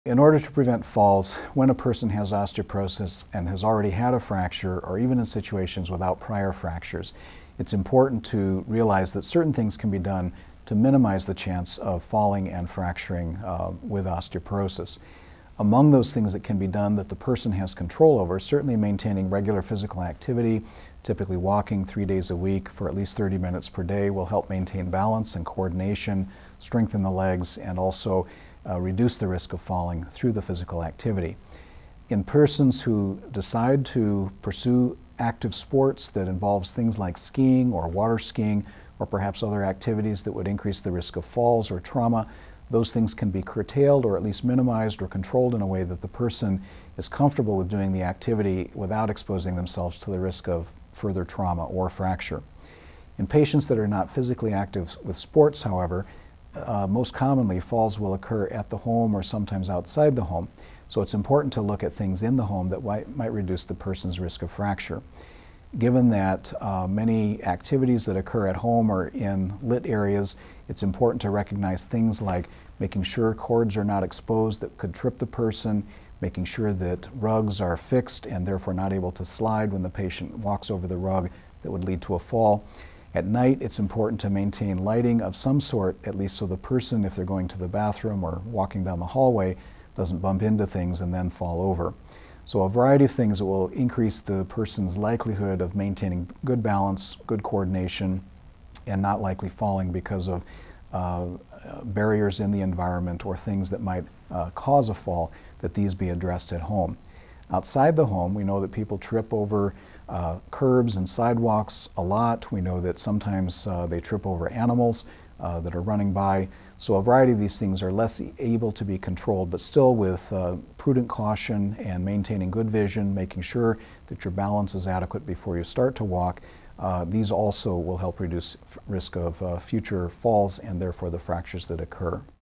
In order to prevent falls, when a person has osteoporosis and has already had a fracture, or even in situations without prior fractures, it's important to realize that certain things can be done to minimize the chance of falling and fracturing with osteoporosis. Among those things that can be done that the person has control over, certainly maintaining regular physical activity, typically walking 3 days a week for at least 30 minutes per day will help maintain balance and coordination, strengthen the legs, and also reduce the risk of falling through the physical activity. In persons who decide to pursue active sports that involves things like skiing or water skiing or perhaps other activities that would increase the risk of falls or trauma, those things can be curtailed or at least minimized or controlled in a way that the person is comfortable with doing the activity without exposing themselves to the risk of further trauma or fracture. In patients that are not physically active with sports, however, most commonly falls will occur at the home or sometimes outside the home. So it's important to look at things in the home that might reduce the person's risk of fracture. Given that many activities that occur at home are in lit areas, it's important to recognize things like making sure cords are not exposed that could trip the person, making sure that rugs are fixed and therefore not able to slide when the patient walks over the rug that would lead to a fall. At night, it's important to maintain lighting of some sort, at least so the person, if they're going to the bathroom or walking down the hallway, doesn't bump into things and then fall over. So a variety of things that will increase the person's likelihood of maintaining good balance, good coordination, and not likely falling because of barriers in the environment or things that might cause a fall, that these be addressed at home. Outside the home, we know that people trip over curbs and sidewalks a lot. We know that sometimes they trip over animals that are running by. So a variety of these things are less able to be controlled, but still with prudent caution and maintaining good vision, making sure that your balance is adequate before you start to walk. These also will help reduce risk of future falls and therefore the fractures that occur.